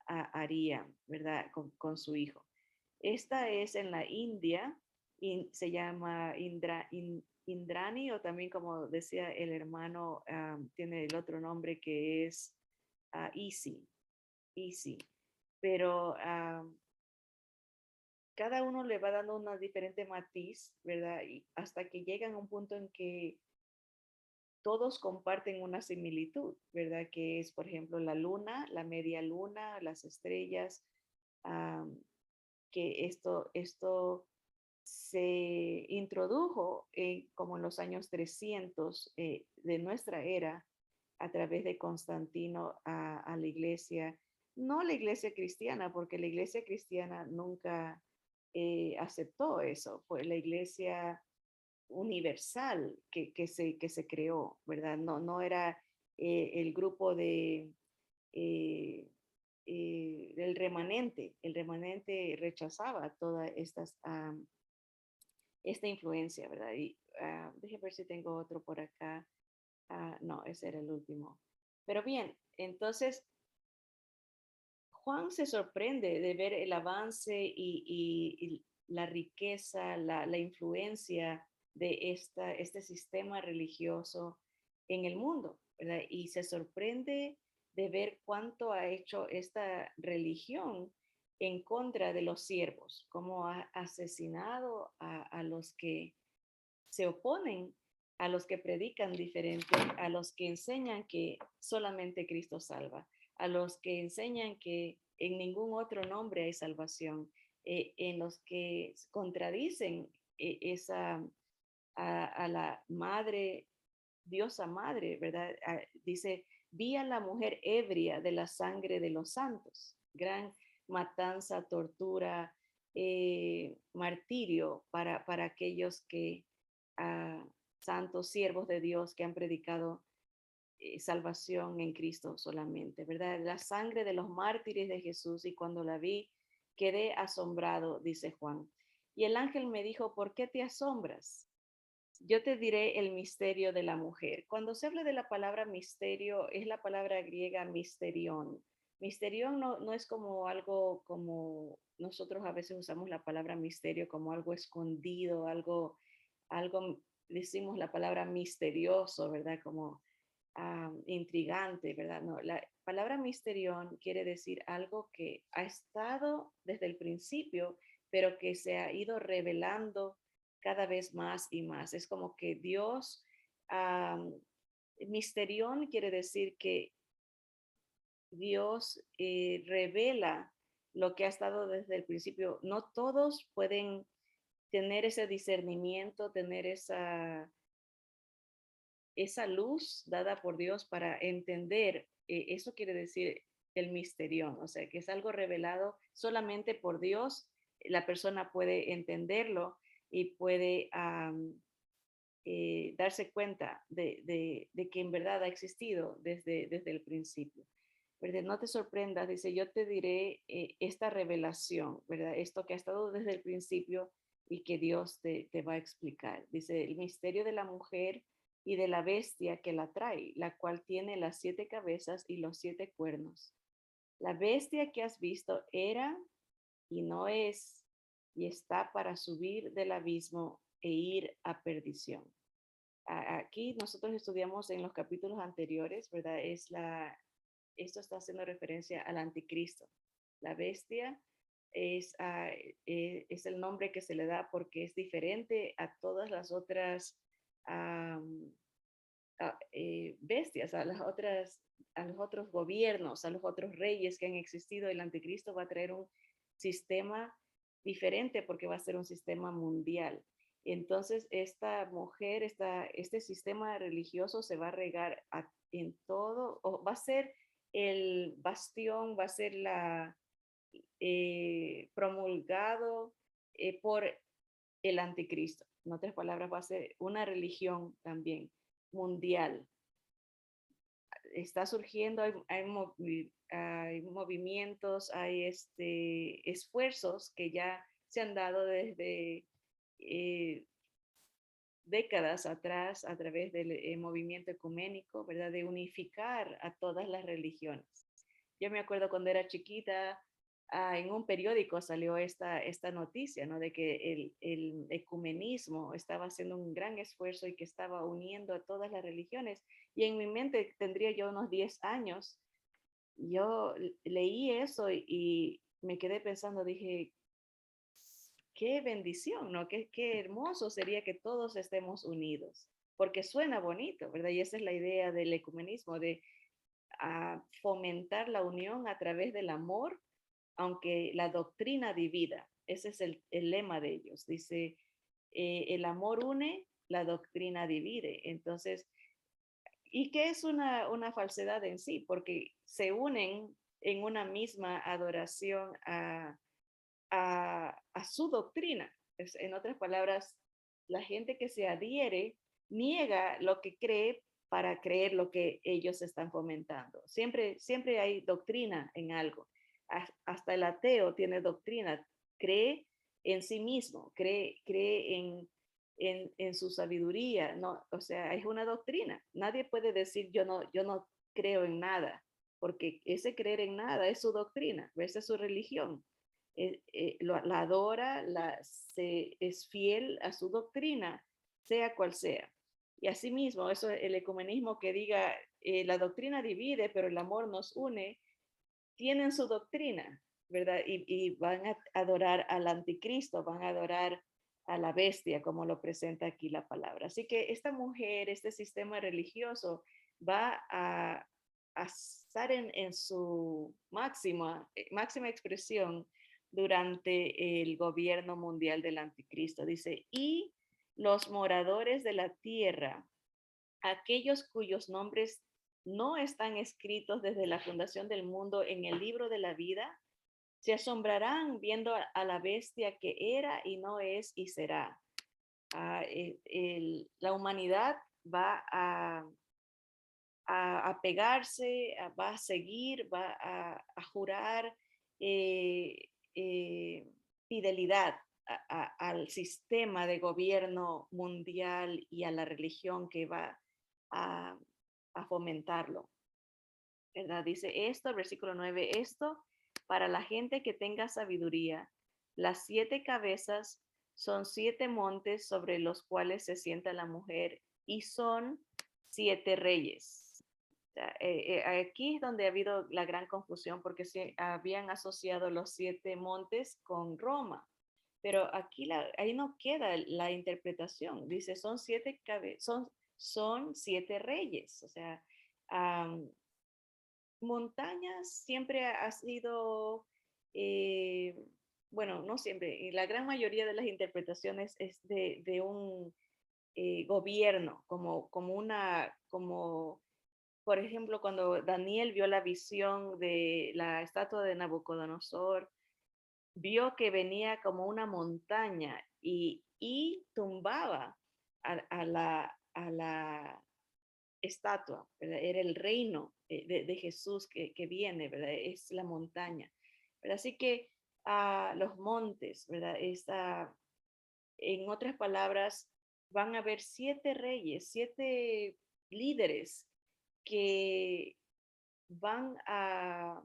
haría, ¿verdad? Con su hijo. Esta es en la India y se llama Indrani, o también como decía el hermano, tiene el otro nombre que es Easy, Easy. Pero cada uno le va dando una diferente matiz, ¿verdad? Y hasta que llegan a un punto en que todos comparten una similitud, ¿verdad? Que es, por ejemplo, la luna, la media luna, las estrellas, um, que esto se introdujo como en los años 300 de nuestra era a través de Constantino a la iglesia, no la iglesia cristiana, porque la iglesia cristiana nunca aceptó eso, fue la iglesia universal que se creó, ¿verdad? No era el grupo del remanente. El remanente rechazaba toda esta influencia, ¿verdad? Y déjeme ver si tengo otro por acá. No, ese era el último. Pero bien, entonces Juan se sorprende de ver el avance y la riqueza, la influencia de este sistema religioso en el mundo, ¿verdad? Y se sorprende de ver cuánto ha hecho esta religión en contra de los siervos, cómo ha asesinado a los que se oponen, a los que predican diferente, a los que enseñan que solamente Cristo salva, a los que enseñan que en ningún otro nombre hay salvación, en los que contradicen a la madre, diosa madre, ¿verdad? Dice, vi a la mujer ebria de la sangre de los santos, gran matanza, tortura, martirio para aquellos que, santos siervos de Dios que han predicado salvación en Cristo solamente, ¿verdad? La sangre de los mártires de Jesús, y cuando la vi, quedé asombrado, dice Juan. Y el ángel me dijo, ¿por qué te asombras? Yo te diré el misterio de la mujer. Cuando se habla de la palabra misterio, es la palabra griega misterión. Misterión no es como algo, como nosotros a veces usamos la palabra misterio como algo escondido, algo, decimos la palabra misterioso, ¿verdad? Como intrigante, ¿verdad? No, la palabra misterión quiere decir algo que ha estado desde el principio, pero que se ha ido revelando cada vez más y más. Es como que Dios, misterión quiere decir que Dios revela lo que ha estado desde el principio. No todos pueden tener ese discernimiento, tener esa luz dada por Dios para entender. Eso quiere decir el misterio, o sea, que es algo revelado solamente por Dios. La persona puede entenderlo y puede darse cuenta de que en verdad ha existido desde el principio. ¿Verdad? No te sorprendas, dice, yo te diré esta revelación, ¿verdad? Esto que ha estado desde el principio y que Dios te va a explicar. Dice, el misterio de la mujer y de la bestia que la trae, la cual tiene las 7 cabezas y los 7 cuernos. La bestia que has visto era y no es, y está para subir del abismo e ir a perdición. Aquí nosotros estudiamos en los capítulos anteriores, ¿verdad? Esto está haciendo referencia al anticristo. La bestia es el nombre que se le da porque es diferente a todas las otras bestias, a los otros gobiernos, a los otros reyes que han existido. El anticristo va a traer un sistema diferente porque va a ser un sistema mundial. Entonces, esta mujer, este sistema religioso se va a regar en todo, o va a ser el bastión, va a ser promulgado por el anticristo. En otras palabras, va a ser una religión también mundial. Está surgiendo, hay movimientos, hay esfuerzos que ya se han dado desde décadas atrás a través del movimiento ecuménico, ¿verdad? De unificar a todas las religiones. Yo me acuerdo cuando era chiquita, en un periódico salió esta noticia, ¿no? De que el ecumenismo estaba haciendo un gran esfuerzo y que estaba uniendo a todas las religiones. Y en mi mente tendría yo unos 10 años. Yo leí eso y me quedé pensando, dije, qué bendición, ¿no? Qué hermoso sería que todos estemos unidos, porque suena bonito, ¿verdad? Y esa es la idea del ecumenismo, de fomentar la unión a través del amor, aunque la doctrina divida. Ese es el lema de ellos. Dice, el amor une, la doctrina divide. Entonces, ¿y qué es una falsedad en sí? Porque se unen en una misma adoración a su doctrina. En otras palabras, la gente que se adhiere niega lo que cree para creer lo que ellos están fomentando. Siempre hay doctrina en algo. Hasta el ateo tiene doctrina, cree en sí mismo, cree en su sabiduría, no, o sea, es una doctrina. Nadie puede decir yo no creo en nada, porque ese creer en nada es su doctrina, esa es su religión. La adora, es fiel a su doctrina, sea cual sea. Y asimismo, eso, el ecumenismo que diga, la doctrina divide, pero el amor nos une, tienen su doctrina, ¿verdad? Y van a adorar al anticristo, van a adorar a la bestia, como lo presenta aquí la palabra. Así que esta mujer, este sistema religioso, va a estar en su máxima expresión durante el gobierno mundial del anticristo. Dice, y los moradores de la tierra, aquellos cuyos nombres no están escritos desde la fundación del mundo en el libro de la vida, se asombrarán viendo a la bestia que era y no es y será. La humanidad va a pegarse, va a seguir, va a jurar eh, eh, fidelidad al sistema de gobierno mundial y a la religión que va a, a fomentarlo. ¿Verdad? Dice esto, versículo 9, esto para la gente que tenga sabiduría. Las 7 cabezas son 7 montes sobre los cuales se sienta la mujer y son 7 reyes. Aquí es donde ha habido la gran confusión porque se habían asociado los 7 montes con Roma, pero aquí ahí no queda la interpretación. Dice, son 7 reyes, o sea, um, montañas siempre ha sido, eh, bueno, no siempre, la gran mayoría de las interpretaciones es de un gobierno, como por ejemplo, cuando Daniel vio la visión de la estatua de Nabucodonosor, vio que venía como una montaña y tumbaba a la estatua, ¿verdad? Era el reino de Jesús que viene, ¿verdad? Es la montaña. ¿Verdad? Así que los montes, ¿verdad? En otras palabras, van a haber 7 reyes, 7 líderes que van a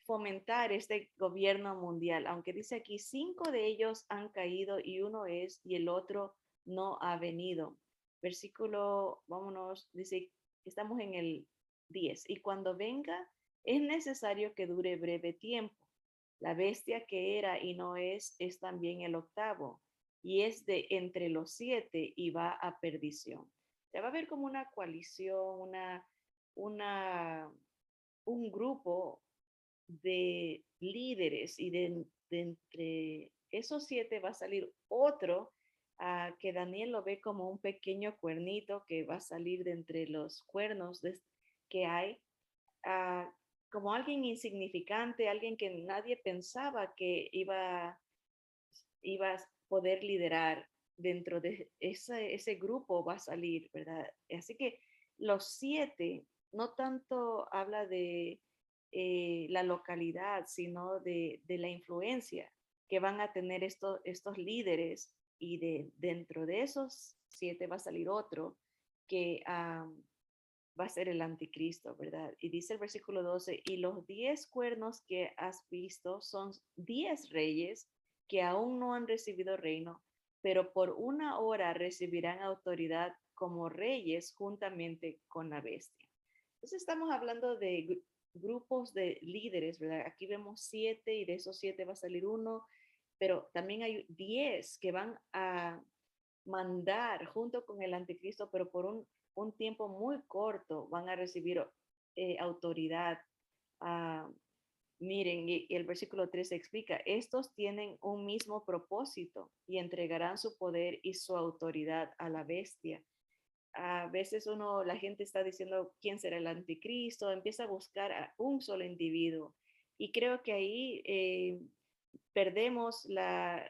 fomentar este gobierno mundial, aunque dice aquí 5 de ellos han caído y uno es y el otro no ha venido. Versículo, vámonos, dice, estamos en el 10, y cuando venga es necesario que dure breve tiempo. La bestia que era y no es también el octavo, y es de entre los 7 y va a perdición. Ya va a haber como una coalición, una, un grupo de líderes y de entre esos 7 va a salir otro que Daniel lo ve como un pequeño cuernito que va a salir de entre los cuernos que hay, como alguien insignificante, alguien que nadie pensaba que iba a poder liderar dentro de ese grupo va a salir, ¿verdad? Así que los 7 no tanto habla de la localidad, sino de la influencia que van a tener estos líderes y dentro de esos 7 va a salir otro que va a ser el anticristo, ¿verdad? Y dice el versículo 12, y los 10 cuernos que has visto son 10 reyes que aún no han recibido reino, pero por una hora recibirán autoridad como reyes juntamente con la bestia. Entonces estamos hablando de grupos de líderes, ¿verdad? Aquí vemos 7 y de esos 7 va a salir uno, pero también hay 10 que van a mandar junto con el anticristo, pero por un tiempo muy corto van a recibir autoridad. Uh, Miren, y el versículo 3 explica, estos tienen un mismo propósito y entregarán su poder y su autoridad a la bestia. A veces la gente está diciendo quién será el anticristo, empieza a buscar a un solo individuo. Y creo que ahí perdemos la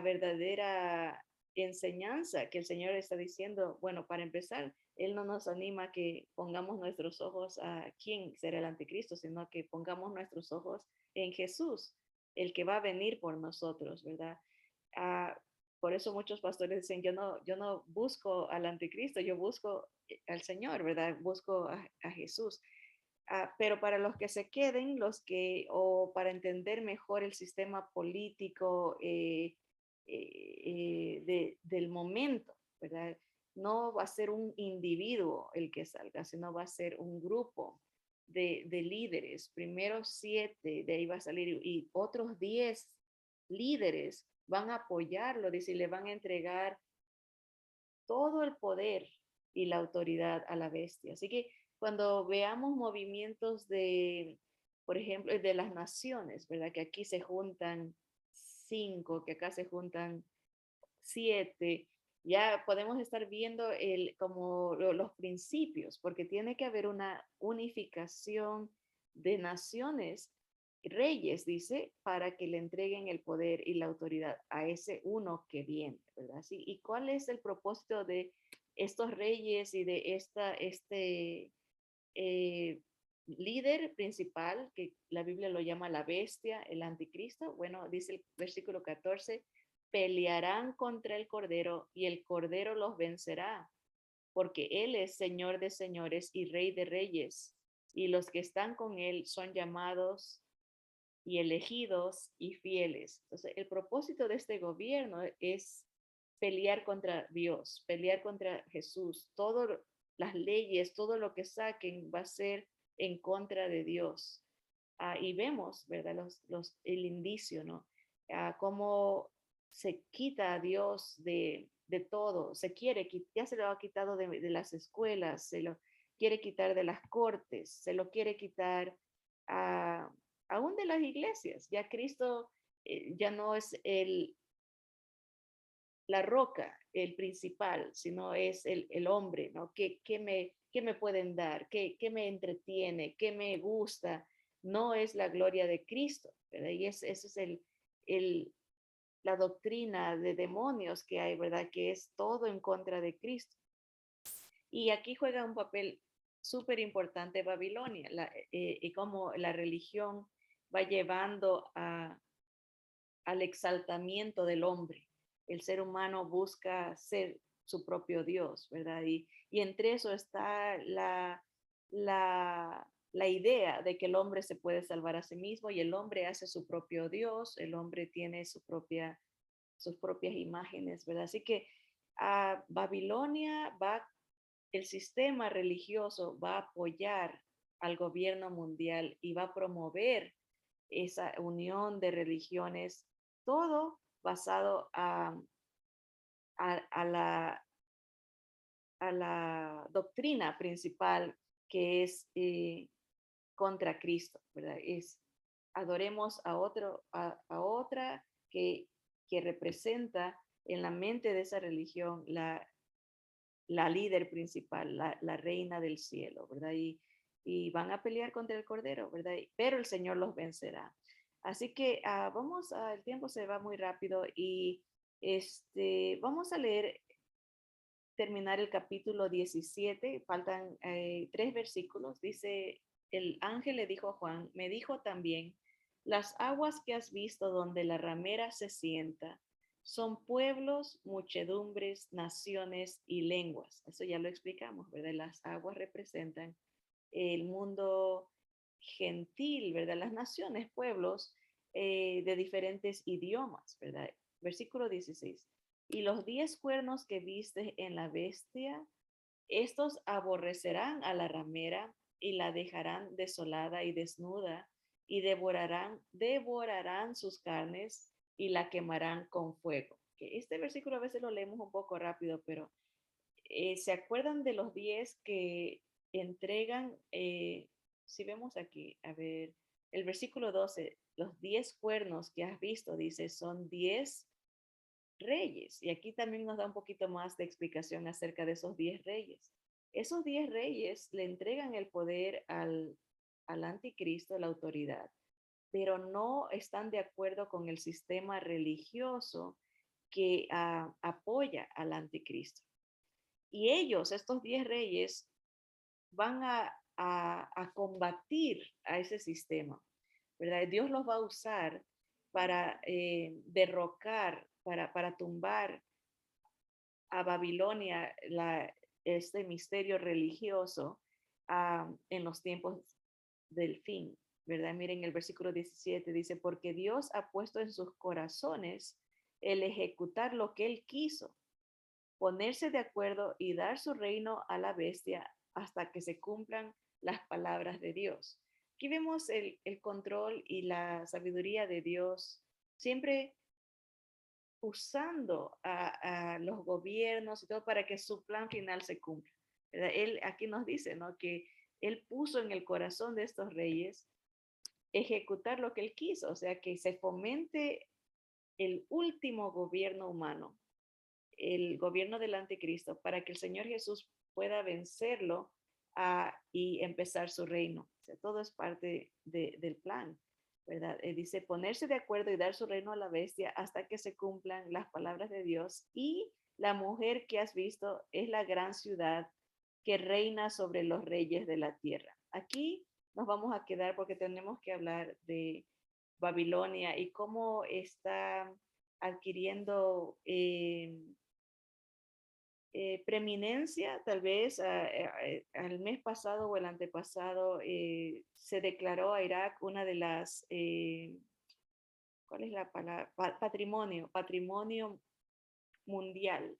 verdadera enseñanza que el Señor está diciendo. Bueno, para empezar, Él no nos anima a que pongamos nuestros ojos a quién será el anticristo, sino que pongamos nuestros ojos en Jesús, el que va a venir por nosotros, ¿verdad? Ah, por eso muchos pastores dicen, yo no busco al anticristo, yo busco al Señor, ¿verdad? Busco a Jesús. Pero para los que se queden, o para entender mejor el sistema político del momento, ¿verdad? No va a ser un individuo el que salga, sino va a ser un grupo de líderes. Primero 7, de ahí va a salir, y otros 10 líderes van a apoyarlo, dice, y le van a entregar todo el poder y la autoridad a la bestia. Así que cuando veamos movimientos por ejemplo, de las naciones, ¿verdad? Que aquí se juntan 5, que acá se juntan 7, ya podemos estar viendo como los principios, porque tiene que haber una unificación de naciones, reyes, dice, para que le entreguen el poder y la autoridad a ese uno que viene, ¿verdad? ¿Sí? ¿Y cuál es el propósito de estos reyes y de este eh, líder principal, que la Biblia lo llama la bestia, el anticristo? Bueno, dice el versículo 14, pelearán contra el Cordero y el Cordero los vencerá, porque Él es Señor de señores y Rey de reyes, y los que están con Él son llamados y elegidos y fieles. Entonces, el propósito de este gobierno es pelear contra Dios, pelear contra Jesús. Todas las leyes, todo lo que saquen va a ser en contra de Dios. Y vemos, ¿verdad? El indicio, ¿no? Cómo se quita a Dios de todo, ya se lo ha quitado de las escuelas, se lo quiere quitar de las cortes, se lo quiere quitar a aún de las iglesias. Ya Cristo ya no es la roca, el principal, sino es el hombre, ¿no? ¿Qué me pueden dar? ¿Qué me entretiene? ¿Qué me gusta? No es la gloria de Cristo, ¿verdad? Y esa es el, la doctrina de demonios que hay, ¿verdad? Que es todo en contra de Cristo. Y aquí juega un papel súper importante Babilonia, y cómo la religión va llevando al exaltamiento del hombre. El ser humano busca ser su propio Dios, ¿verdad? Y entre eso está la idea de que el hombre se puede salvar a sí mismo y el hombre hace su propio Dios, el hombre tiene sus propias imágenes, ¿verdad? Así que a Babilonia el sistema religioso va a apoyar al gobierno mundial y va a promover esa unión de religiones, todo basado a la doctrina principal que es contra Cristo, ¿verdad? Es adoremos a otra que representa en la mente de esa religión la líder principal, la reina del cielo, ¿verdad? y van a pelear contra el Cordero, ¿verdad? Pero el Señor los vencerá. Así que el tiempo se va muy rápido y vamos a leer, terminar el capítulo 17. Faltan 3 versículos. Dice, el ángel le dijo a Juan, me dijo también, las aguas que has visto donde la ramera se sienta son pueblos, muchedumbres, naciones y lenguas. Eso ya lo explicamos, ¿verdad? Las aguas representan el mundo gentil, ¿verdad? Las naciones, pueblos de diferentes idiomas, ¿verdad? Versículo 16. Y los 10 cuernos que viste en la bestia, estos aborrecerán a la ramera y la dejarán desolada y desnuda y devorarán sus carnes y la quemarán con fuego. Que este versículo a veces lo leemos un poco rápido, pero ¿se acuerdan de los 10 que entregan? Si vemos aquí, a ver, el versículo 12, los 10 cuernos que has visto, dice, son 10 reyes. Y aquí también nos da un poquito más de explicación acerca de esos 10 reyes. Esos 10 reyes le entregan el poder al anticristo, la autoridad, pero no están de acuerdo con el sistema religioso que apoya al anticristo. Y ellos, estos 10 reyes, van a combatir a ese sistema, ¿verdad? Dios los va a usar para derrocar, para tumbar a Babilonia este misterio religioso en los tiempos del fin, ¿verdad? Miren el versículo 17, dice, porque Dios ha puesto en sus corazones el ejecutar lo que Él quiso, ponerse de acuerdo y dar su reino a la bestia hasta que se cumplan las palabras de Dios. Aquí vemos el control y la sabiduría de Dios siempre usando a los gobiernos y todo para que su plan final se cumpla, ¿verdad? Él aquí nos dice, ¿no? Que él puso en el corazón de estos reyes ejecutar lo que él quiso, o sea, que se fomente el último gobierno humano, el gobierno del anticristo, para que el Señor Jesús pueda vencerlo y empezar su reino. O sea, todo es parte del plan, ¿verdad? Dice ponerse de acuerdo y dar su reino a la bestia hasta que se cumplan las palabras de Dios. Y la mujer que has visto es la gran ciudad que reina sobre los reyes de la tierra. Aquí nos vamos a quedar porque tenemos que hablar de Babilonia y cómo está adquiriendo preeminencia, tal vez al mes pasado o el antepasado se declaró a Irak una de las, ¿cuál es la palabra? Patrimonio mundial.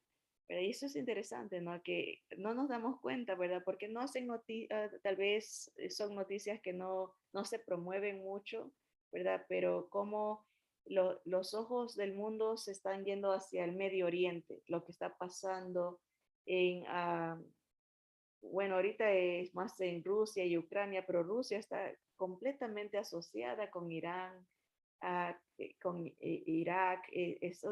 Pero eso es interesante, ¿no? Que no nos damos cuenta, ¿verdad? Porque no hacen noticias, tal vez son noticias que no se promueven mucho, ¿verdad? Pero como los ojos del mundo se están yendo hacia el Medio Oriente, lo que está pasando en, bueno, ahorita es más en Rusia y Ucrania, pero Rusia está completamente asociada con Irán, con Irak, es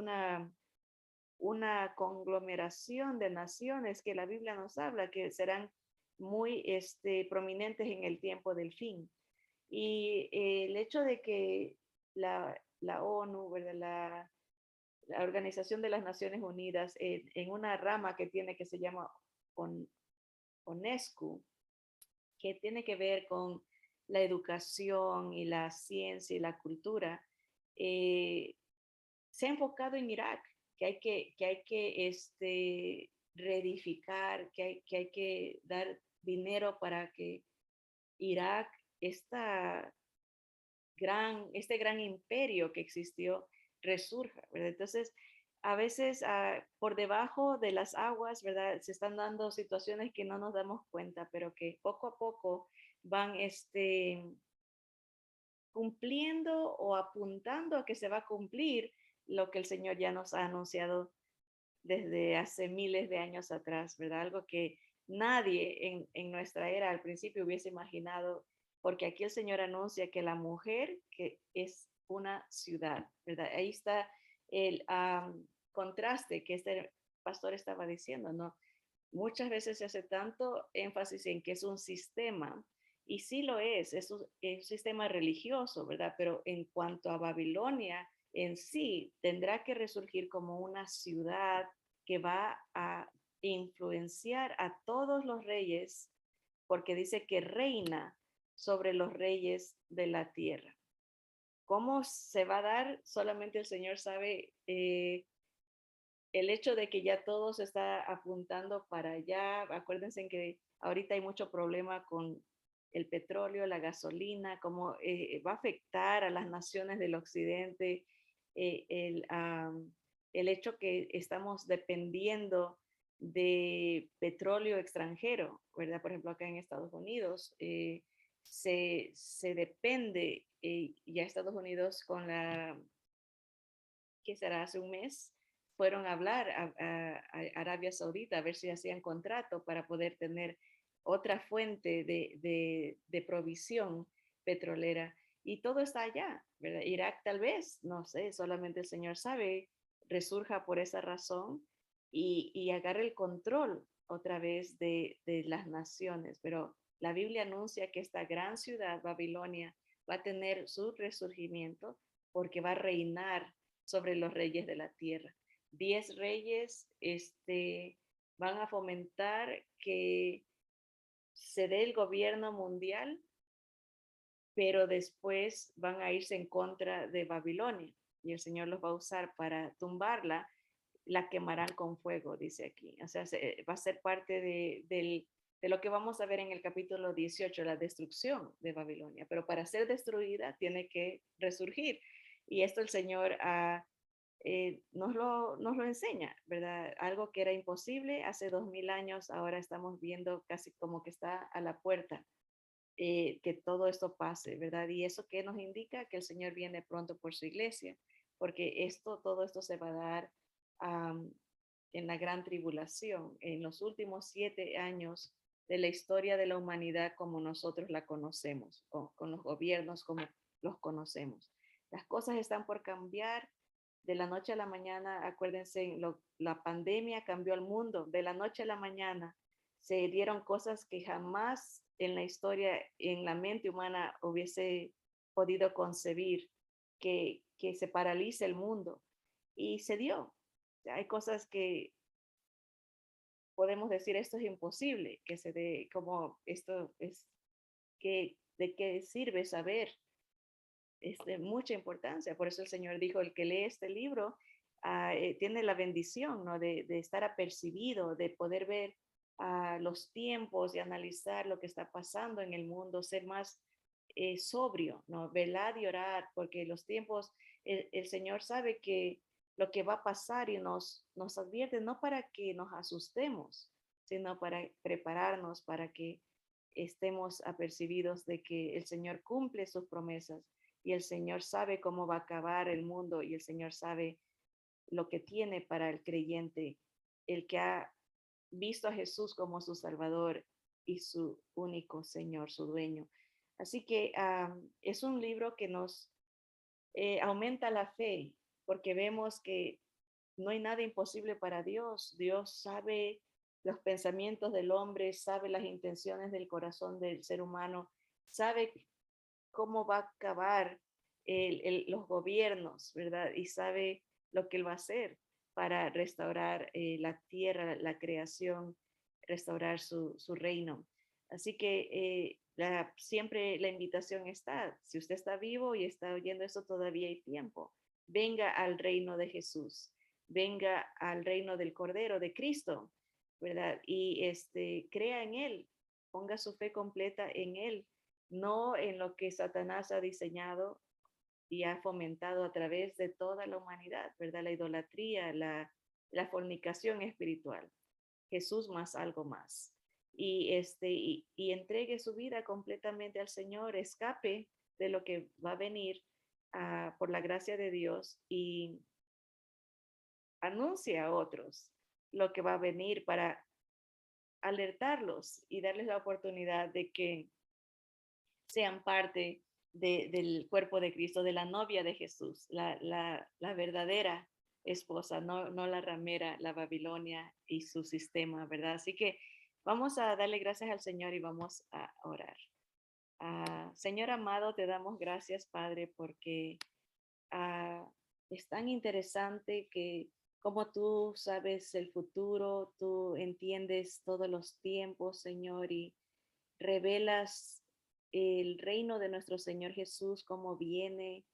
una conglomeración de naciones que la Biblia nos habla que serán muy prominentes en el tiempo del fin. Y el hecho de que la ONU, ¿verdad? La Organización de las Naciones Unidas, en una rama que tiene que se llama UNESCO, que tiene que ver con la educación y la ciencia y la cultura, eh, se ha enfocado en Irak, que hay que reedificar, que hay que dar dinero para que Irak, este gran imperio que existió, resurja, ¿verdad? Entonces, a veces por debajo de las aguas, ¿verdad? Se están dando situaciones que no nos damos cuenta, pero que poco a poco van cumpliendo o apuntando a que se va a cumplir lo que el Señor ya nos ha anunciado desde hace miles de años atrás, ¿verdad? Algo que nadie en nuestra era al principio hubiese imaginado, porque aquí el Señor anuncia que la mujer que es una ciudad, ¿verdad? Ahí está el contraste que este pastor estaba diciendo, ¿no? Muchas veces se hace tanto énfasis en que es un sistema Y sí lo es un sistema religioso, ¿verdad? Pero en cuanto a Babilonia en sí, tendrá que resurgir como una ciudad que va a influenciar a todos los reyes, porque dice que reina sobre los reyes de la tierra. ¿Cómo se va a dar? Solamente el Señor sabe. El hecho de que ya todo se está apuntando para allá, acuérdense que ahorita hay mucho problema con el petróleo, la gasolina, cómo va a afectar a las naciones del occidente, eh, el, um, el hecho que estamos dependiendo de petróleo extranjero, ¿verdad? Por ejemplo, acá en Estados Unidos se depende, ya Estados Unidos con la que será hace un mes, fueron a hablar a Arabia Saudita a ver si hacían contrato para poder tener otra fuente de provisión petrolera. Y todo está allá, ¿verdad? Irak tal vez, no sé, solamente el Señor sabe, resurja por esa razón y agarre el control otra vez de las naciones. Pero la Biblia anuncia que esta gran ciudad, Babilonia, va a tener su resurgimiento porque va a reinar sobre los reyes de la tierra. 10 reyes van a fomentar que se dé el gobierno mundial, pero después van a irse en contra de Babilonia y el Señor los va a usar para tumbarla, la quemarán con fuego, dice aquí. O sea, va a ser parte de lo que vamos a ver en el capítulo 18, la destrucción de Babilonia. Pero para ser destruida tiene que resurgir. Y esto el Señor nos lo enseña, ¿verdad? Algo que era imposible hace 2000 años, ahora estamos viendo casi como que está a la puerta, que todo esto pase, ¿verdad? Y eso que nos indica que el Señor viene pronto por su iglesia, porque todo esto se va a dar um, en la gran tribulación, en los últimos 7 años de la historia de la humanidad como nosotros la conocemos, con los gobiernos como los conocemos. Las cosas están por cambiar de la noche a la mañana. Acuérdense, la pandemia cambió el mundo. De la noche a la mañana se dieron cosas que jamás en la historia, en la mente humana hubiese podido concebir, que se paralice el mundo. Y se dio. Hay cosas que podemos decir esto es imposible, que se dé, como esto es, que, ¿de qué sirve saber? Es de mucha importancia. Por eso el Señor dijo, el que lee este libro tiene la bendición, ¿no? De estar apercibido, de poder ver los tiempos y analizar lo que está pasando en el mundo, ser más sobrio, ¿no? Velar y orar, porque los tiempos, el Señor sabe que lo que va a pasar y nos advierte no para que nos asustemos, sino para prepararnos, para que estemos apercibidos de que el Señor cumple sus promesas y el Señor sabe cómo va a acabar el mundo y el Señor sabe lo que tiene para el creyente, el que ha visto a Jesús como su Salvador y su único Señor, su dueño. Así que es un libro que nos aumenta la fe, porque vemos que no hay nada imposible para Dios. Dios sabe los pensamientos del hombre, sabe las intenciones del corazón del ser humano, sabe cómo va a acabar los gobiernos, ¿verdad? Y sabe lo que él va a hacer para restaurar la tierra, la creación, restaurar su reino. Así que siempre la invitación está, si usted está vivo y está oyendo esto, todavía hay tiempo. Venga al reino de Jesús, venga al reino del Cordero, de Cristo, ¿verdad? Y crea en Él, ponga su fe completa en Él, no en lo que Satanás ha diseñado y ha fomentado a través de toda la humanidad, ¿verdad? La idolatría, la fornicación espiritual. Jesús más algo más. Y entregue su vida completamente al Señor, escape de lo que va a venir por la gracia de Dios y anuncie a otros lo que va a venir para alertarlos y darles la oportunidad de que sean parte del cuerpo de Cristo, de la novia de Jesús, la verdadera esposa, no la ramera, la Babilonia y su sistema, ¿verdad? Así que vamos a darle gracias al Señor y vamos a orar. Señor amado, te damos gracias, Padre, porque es tan interesante que como tú sabes el futuro, tú entiendes todos los tiempos, Señor, y revelas el reino de nuestro Señor Jesús, cómo viene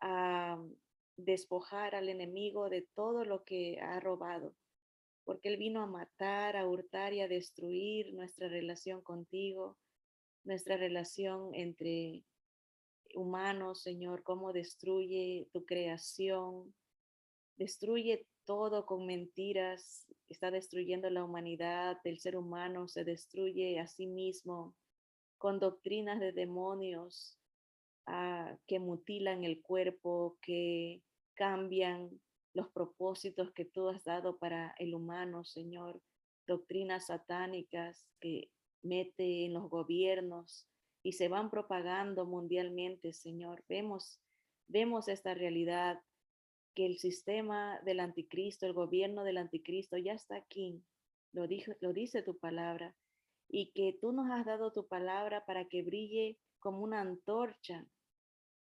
a despojar al enemigo de todo lo que ha robado, porque Él vino a matar, a hurtar y a destruir nuestra relación contigo, nuestra relación entre humanos, Señor, cómo destruye tu creación, destruye todo con mentiras, está destruyendo la humanidad, el ser humano se destruye a sí mismo con doctrinas de demonios que mutilan el cuerpo, que cambian los propósitos que tú has dado para el humano, Señor, doctrinas satánicas que mete en los gobiernos y se van propagando mundialmente, Señor. Vemos esta realidad que el sistema del anticristo, el gobierno del anticristo ya está aquí, lo dice tu palabra, y que tú nos has dado tu palabra para que brille como una antorcha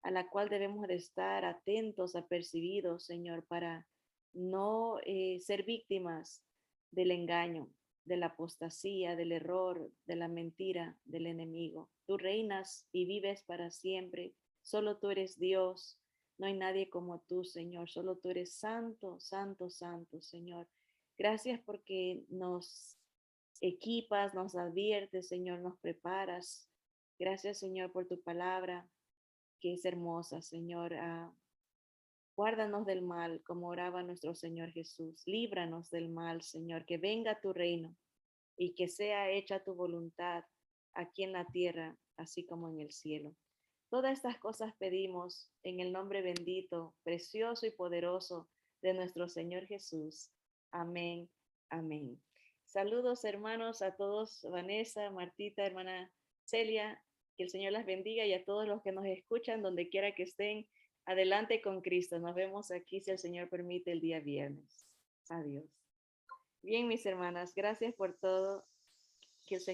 a la cual debemos de estar atentos, apercibidos, Señor, para no ser víctimas del engaño, de la apostasía, del error, de la mentira del enemigo. Tú reinas y vives para siempre. Solo tú eres Dios. No hay nadie como tú, Señor. Solo tú eres santo, santo, santo, Señor. Gracias porque nos equipas, nos adviertes, Señor, nos preparas. Gracias, Señor, por tu palabra que es hermosa, Señor. Guárdanos del mal, como oraba nuestro Señor Jesús. Líbranos del mal, Señor. Que venga tu reino y que sea hecha tu voluntad aquí en la tierra, así como en el cielo. Todas estas cosas pedimos en el nombre bendito, precioso y poderoso de nuestro Señor Jesús. Amén, amén. Saludos, hermanos, a todos, Vanessa, Martita, hermana Celia, que el Señor las bendiga y a todos los que nos escuchan, donde quiera que estén, adelante con Cristo. Nos vemos aquí, si el Señor permite, el día viernes. Adiós. Bien, mis hermanas, gracias por todo. Que el Señor